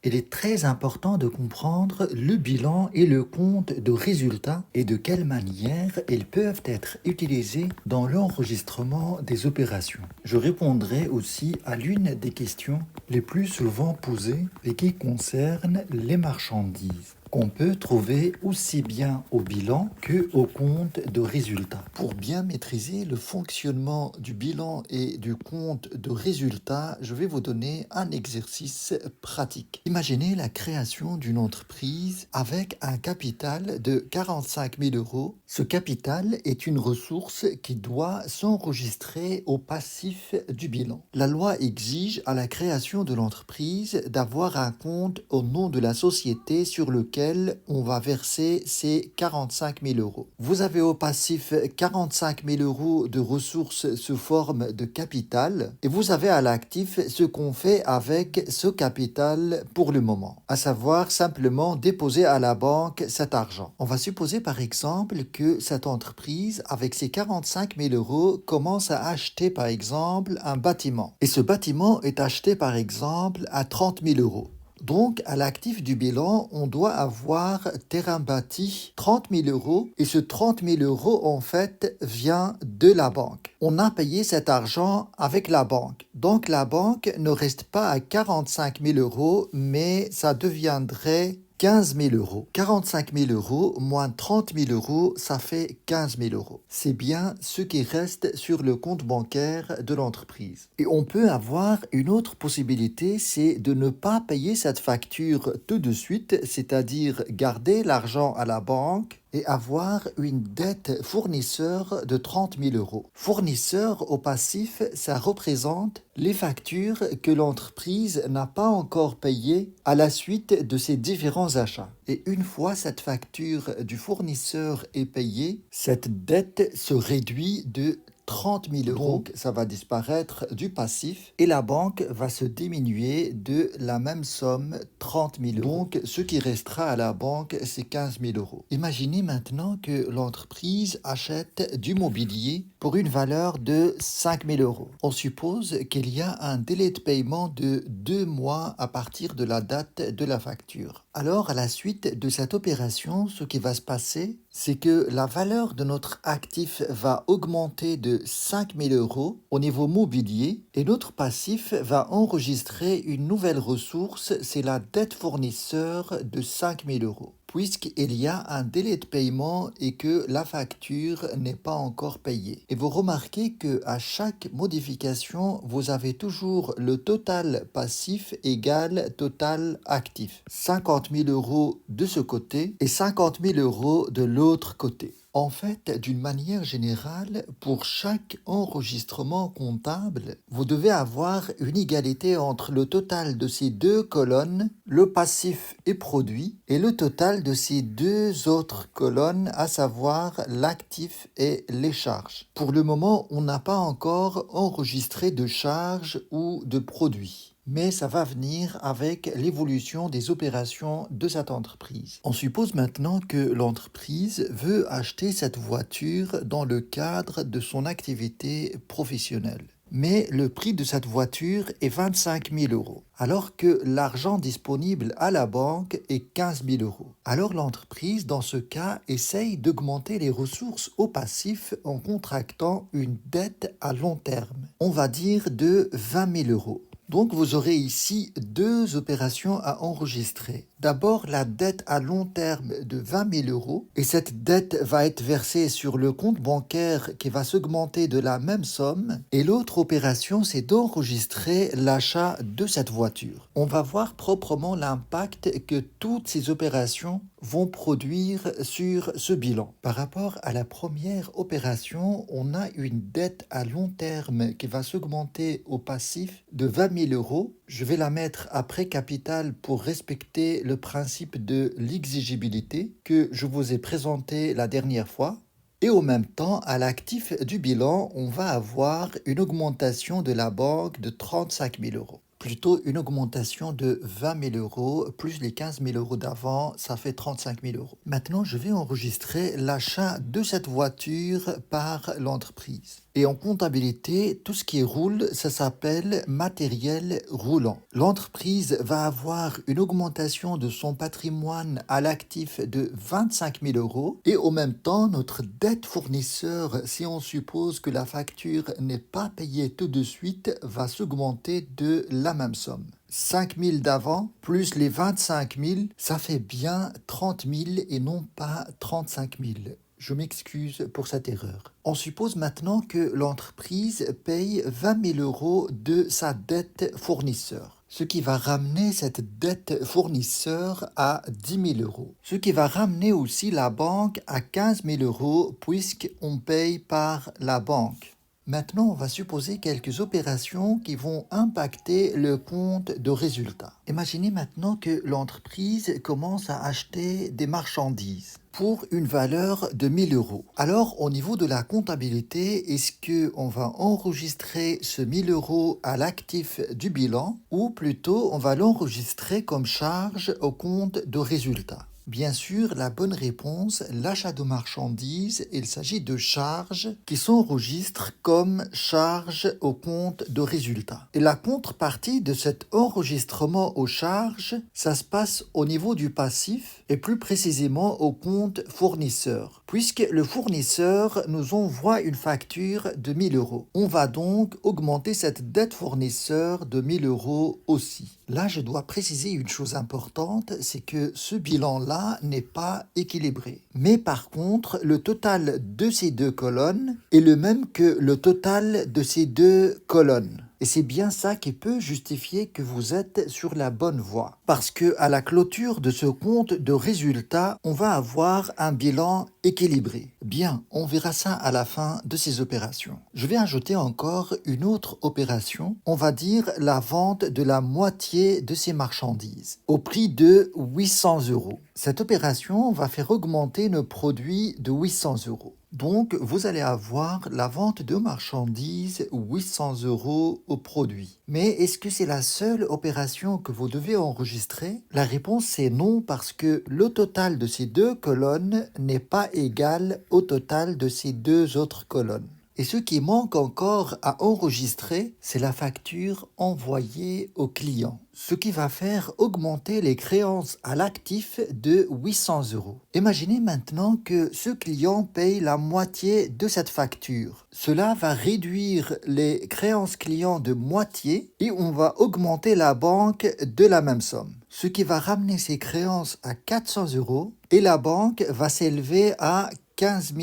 Il est très important de comprendre le bilan et le compte de résultats et de quelle manière ils peuvent être utilisés dans l'enregistrement des opérations. Je répondrai aussi à l'une des questions les plus souvent posées et qui concerne les marchandises qu'on peut trouver aussi bien au bilan que au compte de résultats. Pour bien maîtriser le fonctionnement du bilan et du compte de résultats, je vais vous donner un exercice pratique. Imaginez la création d'une entreprise avec un capital de 45 000 euros. Ce capital est une ressource qui doit s'enregistrer au passif du bilan. La loi exige à la création de l'entreprise d'avoir un compte au nom de la société sur lequel on va verser ces 45 000 euros. Vous avez au passif 45 000 euros de ressources sous forme de capital et vous avez à l'actif ce qu'on fait avec ce capital pour le moment, à savoir simplement déposer à la banque cet argent. On va supposer par exemple que cette entreprise, avec ses 45 000 euros, commence à acheter par exemple un bâtiment. Et ce bâtiment est acheté par exemple à 30 000 euros. Donc, à l'actif du bilan, on doit avoir terrain bâti 30 000 euros et ce 30 000 euros, en fait, vient de la banque. On a payé cet argent avec la banque. Donc, la banque ne reste pas à 45 000 euros, mais ça deviendrait 15 000 euros. 45 000 euros moins 30 000 euros, ça fait 15 000 euros. C'est bien ce qui reste sur le compte bancaire de l'entreprise. Et on peut avoir une autre possibilité, c'est de ne pas payer cette facture tout de suite, c'est-à-dire garder l'argent à la banque et avoir une dette fournisseur de 30 000 euros. Fournisseur au passif, ça représente les factures que l'entreprise n'a pas encore payées à la suite de ses différents achats. Et une fois cette facture du fournisseur est payée, cette dette se réduit de 30 000 euros. Donc, ça va disparaître du passif et la banque va se diminuer de la même somme, 30 000 euros. Donc, ce qui restera à la banque, c'est 15 000 euros. Imaginez maintenant que l'entreprise achète du mobilier pour une valeur de 5 000 euros. On suppose qu'il y a un délai de paiement de 2 mois à partir de la date de la facture. Alors, à la suite de cette opération, ce qui va se passer, c'est que la valeur de notre actif va augmenter de 5 000 euros au niveau mobilier et notre passif va enregistrer une nouvelle ressource, c'est la dette fournisseur de 5 000 euros. Puisqu'il y a un délai de paiement et que la facture n'est pas encore payée. Et vous remarquez que à chaque modification, vous avez toujours le total passif égal total actif. 50 000 euros de ce côté et 50 000 euros de l'autre côté. En fait, d'une manière générale, pour chaque enregistrement comptable, vous devez avoir une égalité entre le total de ces deux colonnes, le passif et produit, et le total de ces deux autres colonnes, à savoir l'actif et les charges. Pour le moment, on n'a pas encore enregistré de charges ou de produits. Mais ça va venir avec l'évolution des opérations de cette entreprise. On suppose maintenant que l'entreprise veut acheter cette voiture dans le cadre de son activité professionnelle. Mais le prix de cette voiture est 25 000 euros, alors que l'argent disponible à la banque est 15 000 euros. Alors l'entreprise, dans ce cas, essaye d'augmenter les ressources au passif en contractant une dette à long terme. On va dire de 20 000 euros. Donc vous aurez ici deux opérations à enregistrer. D'abord la dette à long terme de 20 000 euros et cette dette va être versée sur le compte bancaire qui va s'augmenter de la même somme. Et l'autre opération, c'est d'enregistrer l'achat de cette voiture. On va voir proprement l'impact que toutes ces opérations vont produire sur ce bilan. Par rapport à la première opération, on a une dette à long terme qui va s'augmenter au passif de 20 000 euros. Je vais la mettre après capital pour respecter le principe de l'exigibilité que je vous ai présenté la dernière fois. Et au même temps, à l'actif du bilan, on va avoir une augmentation de la banque de 35 000 euros. Plutôt une augmentation de 20 000 euros, plus les 15 000 euros d'avant, ça fait 35 000 euros. Maintenant, je vais enregistrer l'achat de cette voiture par l'entreprise. Et en comptabilité, tout ce qui roule, ça s'appelle matériel roulant. L'entreprise va avoir une augmentation de son patrimoine à l'actif de 25 000 euros et au même temps, notre dette fournisseur, si on suppose que la facture n'est pas payée tout de suite, va s'augmenter de la même somme. 5 000 d'avant, plus les 25 000, ça fait bien 30 000 et non pas 35 000. Je m'excuse pour cette erreur. On suppose maintenant que l'entreprise paye 20 000 euros de sa dette fournisseur, ce qui va ramener cette dette fournisseur à 10 000 euros. Ce qui va ramener aussi la banque à 15 000 euros puisqu'on paye par la banque. Maintenant, on va supposer quelques opérations qui vont impacter le compte de résultat. Imaginez maintenant que l'entreprise commence à acheter des marchandises pour une valeur de 1 000 euros. Alors, au niveau de la comptabilité, est-ce qu'on va enregistrer ce 1 000 euros à l'actif du bilan ou plutôt on va l'enregistrer comme charge au compte de résultat? Bien sûr, la bonne réponse, l'achat de marchandises, il s'agit de charges qui s'enregistrent comme charges au compte de résultat. Et la contrepartie de cet enregistrement aux charges, ça se passe au niveau du passif et plus précisément au compte fournisseur, puisque le fournisseur nous envoie une facture de 1 000 euros. On va donc augmenter cette dette fournisseur de 1 000 euros aussi. Là, je dois préciser une chose importante, c'est que ce bilan-là n'est pas équilibré. Mais par contre, le total de ces deux colonnes est le même que le total de ces deux colonnes. Et c'est bien ça qui peut justifier que vous êtes sur la bonne voie. Parce que à la clôture de ce compte de résultat, on va avoir un bilan équilibré. Bien, on verra ça à la fin de ces opérations. Je vais ajouter encore une autre opération. On va dire la vente de la moitié de ces marchandises au prix de 800 euros. Cette opération va faire augmenter nos produits de 800 euros. Donc, vous allez avoir la vente de marchandises 800 euros au produit. Mais est-ce que c'est la seule opération que vous devez enregistrer? La réponse c'est non parce que le total de ces deux colonnes n'est pas égal au total de ces deux autres colonnes. Et ce qui manque encore à enregistrer, c'est la facture envoyée au client, ce qui va faire augmenter les créances à l'actif de 800 euros. Imaginez maintenant que ce client paye la moitié de cette facture. Cela va réduire les créances clients de moitié et on va augmenter la banque de la même somme, ce qui va ramener ses créances à 400 euros et la banque va s'élever à 15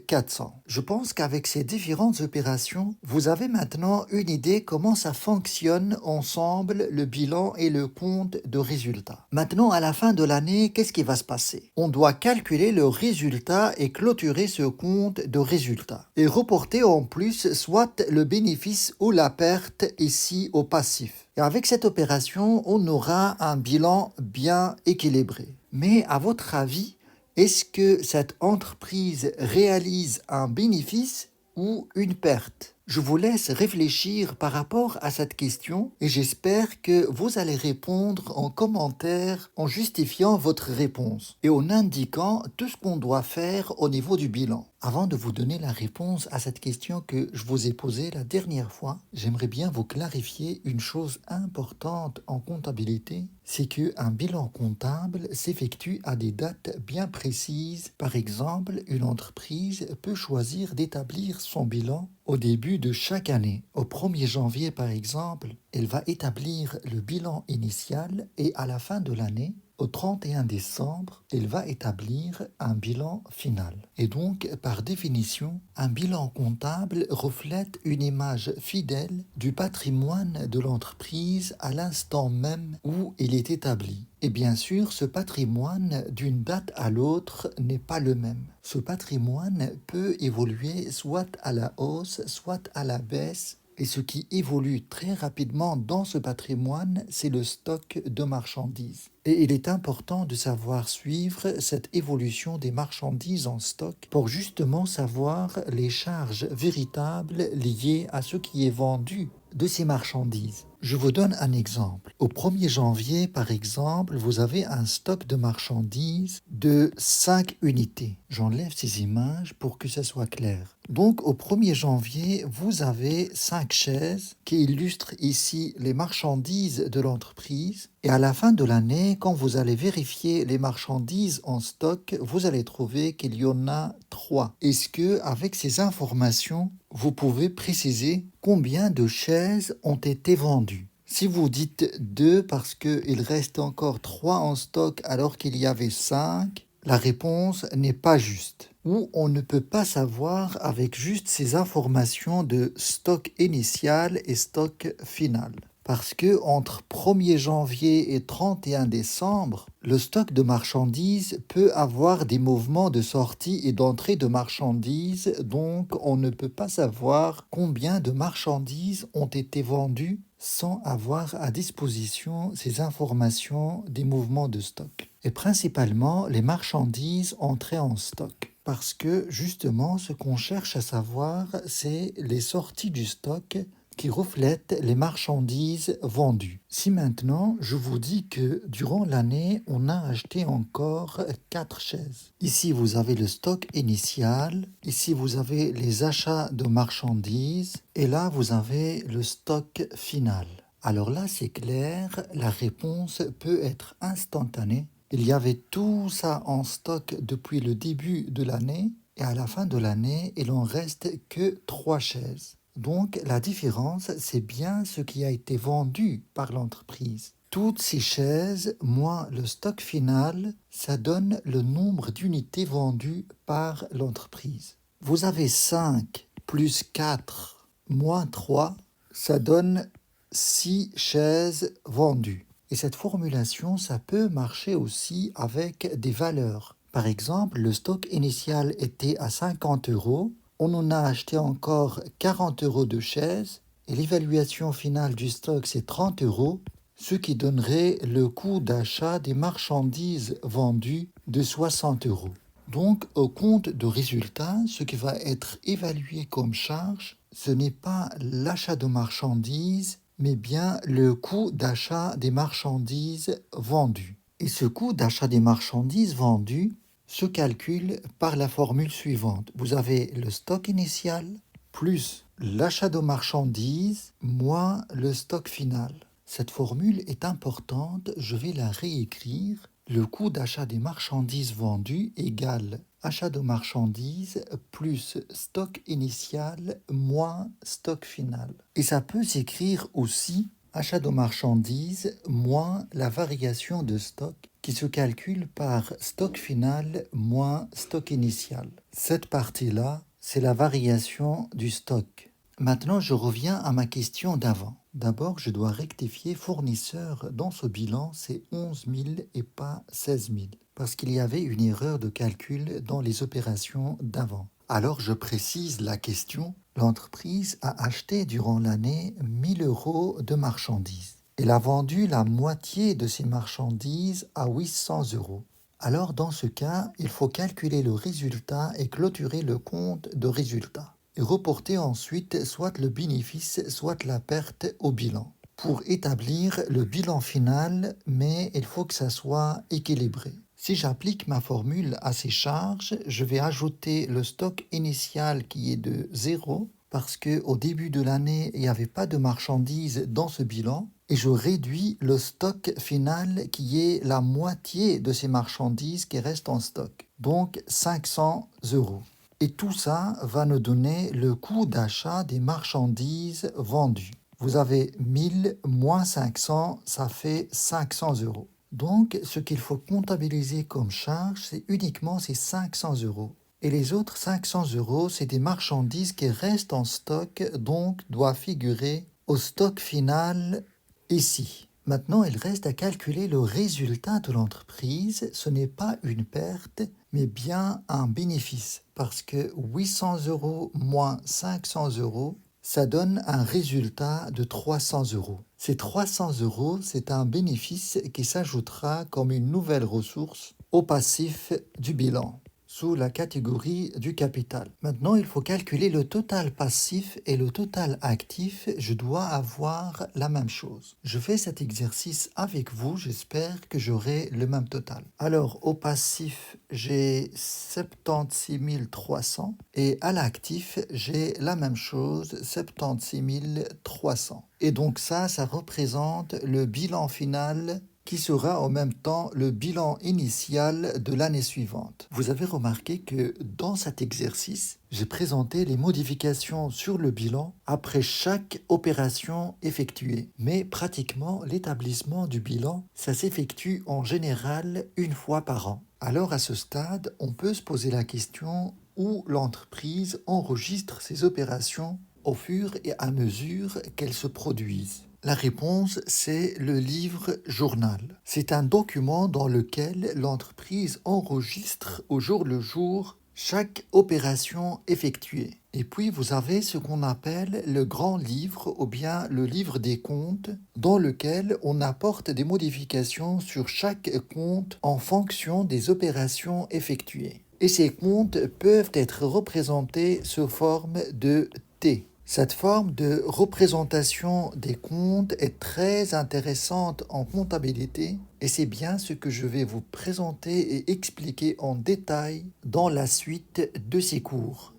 400. Je pense qu'avec ces différentes opérations, vous avez maintenant une idée comment ça fonctionne ensemble, le bilan et le compte de résultat. Maintenant, à la fin de l'année, qu'est-ce qui va se passer? On doit calculer le résultat et clôturer ce compte de résultat. Et reporter en plus soit le bénéfice ou la perte ici au passif. Et avec cette opération, on aura un bilan bien équilibré. Mais à votre avis, est-ce que cette entreprise réalise un bénéfice ou une perte? Je vous laisse réfléchir par rapport à cette question et j'espère que vous allez répondre en commentaire en justifiant votre réponse et en indiquant tout ce qu'on doit faire au niveau du bilan. Avant de vous donner la réponse à cette question que je vous ai posée la dernière fois, j'aimerais bien vous clarifier une chose importante en comptabilité, c'est qu'un bilan comptable s'effectue à des dates bien précises. Par exemple, une entreprise peut choisir d'établir son bilan au début de chaque année. Au 1er janvier, par exemple, elle va établir le bilan initial et à la fin de l'année, au 31 décembre, elle va établir un bilan final. Et donc, par définition, un bilan comptable reflète une image fidèle du patrimoine de l'entreprise à l'instant même où il est établi. Et bien sûr, ce patrimoine d'une date à l'autre n'est pas le même. Ce patrimoine peut évoluer soit à la hausse, soit à la baisse. Et ce qui évolue très rapidement dans ce patrimoine, c'est le stock de marchandises. Et il est important de savoir suivre cette évolution des marchandises en stock pour justement savoir les charges véritables liées à ce qui est vendu de ces marchandises. Je vous donne un exemple. Au 1er janvier, par exemple, vous avez un stock de marchandises de 5 unités. J'enlève ces images pour que ça soit clair. Donc, au 1er janvier, vous avez 5 chaises qui illustrent ici les marchandises de l'entreprise. Et à la fin de l'année, quand vous allez vérifier les marchandises en stock, vous allez trouver qu'il y en a 3. Est-ce que, avec ces informations, vous pouvez préciser combien de chaises ont été vendues? Si vous dites 2 parce qu'il reste encore 3 en stock alors qu'il y avait 5, la réponse n'est pas juste. Ou on ne peut pas savoir avec juste ces informations de stock initial et stock final. Parce que entre 1er janvier et 31 décembre, le stock de marchandises peut avoir des mouvements de sortie et d'entrée de marchandises, donc on ne peut pas savoir combien de marchandises ont été vendues sans avoir à disposition ces informations des mouvements de stock. Et principalement les marchandises entrées en stock. Parce que justement, ce qu'on cherche à savoir, c'est les sorties du stock qui reflètent les marchandises vendues. Si maintenant je vous dis que durant l'année, on a acheté encore 4 chaises. Ici, vous avez le stock initial, ici, vous avez les achats de marchandises, et là, vous avez le stock final. Alors là, c'est clair, la réponse peut être instantanée. Il y avait tout ça en stock depuis le début de l'année, et à la fin de l'année, il en reste que 3 chaises. Donc, la différence, c'est bien ce qui a été vendu par l'entreprise. Toutes ces chaises, moins le stock final, ça donne le nombre d'unités vendues par l'entreprise. Vous avez 5 plus 4 moins 3, ça donne 6 chaises vendues. Et cette formulation, ça peut marcher aussi avec des valeurs. Par exemple, le stock initial était à 50 euros. On en a acheté encore 40 euros de chaises et l'évaluation finale du stock, c'est 30 euros, ce qui donnerait le coût d'achat des marchandises vendues de 60 euros. Donc, au compte de résultat, ce qui va être évalué comme charge, ce n'est pas l'achat de marchandises, mais bien le coût d'achat des marchandises vendues. Et ce coût d'achat des marchandises vendues se calcule par la formule suivante. Vous avez le stock initial plus l'achat de marchandises moins le stock final. Cette formule est importante, je vais la réécrire. Le coût d'achat des marchandises vendues égale achat de marchandises plus stock initial moins stock final. Et ça peut s'écrire aussi achat de marchandises moins la variation de stock qui se calcule par stock final moins stock initial. Cette partie-là, c'est la variation du stock. Maintenant, je reviens à ma question d'avant. D'abord, je dois rectifier fournisseur dans ce bilan, c'est 11 000 et pas 16 000, parce qu'il y avait une erreur de calcul dans les opérations d'avant. Alors, je précise la question. L'entreprise a acheté durant l'année 1 000 euros de marchandises. Elle a vendu la moitié de ces marchandises à 800 euros. Alors, dans ce cas, il faut calculer le résultat et clôturer le compte de résultat. Et reporter ensuite soit le bénéfice, soit la perte au bilan. Pour établir le bilan final, mais il faut que ça soit équilibré. Si j'applique ma formule à ces charges, je vais ajouter le stock initial qui est de 0 parce qu'au début de l'année, il n'y avait pas de marchandises dans ce bilan et je réduis le stock final qui est la moitié de ces marchandises qui restent en stock, donc 500 euros. Et tout ça va nous donner le coût d'achat des marchandises vendues. Vous avez 1000 moins 500, ça fait 500 euros. Donc, ce qu'il faut comptabiliser comme charge, c'est uniquement ces 500 euros. Et les autres 500 euros, c'est des marchandises qui restent en stock, donc doivent figurer au stock final ici. Maintenant, il reste à calculer le résultat de l'entreprise. Ce n'est pas une perte, mais bien un bénéfice. Parce que 800 euros moins 500 euros, ça donne un résultat de 300 euros. Ces 300 euros, c'est un bénéfice qui s'ajoutera comme une nouvelle ressource au passif du bilan. sous la catégorie du capital. Maintenant, il faut calculer le total passif et le total actif. Je dois avoir la même chose. Je fais cet exercice avec vous. J'espère que j'aurai le même total. Alors, au passif, j'ai 76 300 et à l'actif, j'ai la même chose, 76 300. Et donc ça représente le bilan final qui sera en même temps le bilan initial de l'année suivante. Vous avez remarqué que dans cet exercice, j'ai présenté les modifications sur le bilan après chaque opération effectuée. Mais pratiquement, l'établissement du bilan, ça s'effectue en général une fois par an. Alors à ce stade, on peut se poser la question où l'entreprise enregistre ses opérations au fur et à mesure qu'elles se produisent. La réponse, c'est le livre journal. C'est un document dans lequel l'entreprise enregistre au jour le jour chaque opération effectuée. Et puis vous avez ce qu'on appelle le grand livre ou bien le livre des comptes dans lequel on apporte des modifications sur chaque compte en fonction des opérations effectuées. Et ces comptes peuvent être représentés sous forme de T. Cette forme de représentation des comptes est très intéressante en comptabilité et c'est bien ce que je vais vous présenter et expliquer en détail dans la suite de ces cours.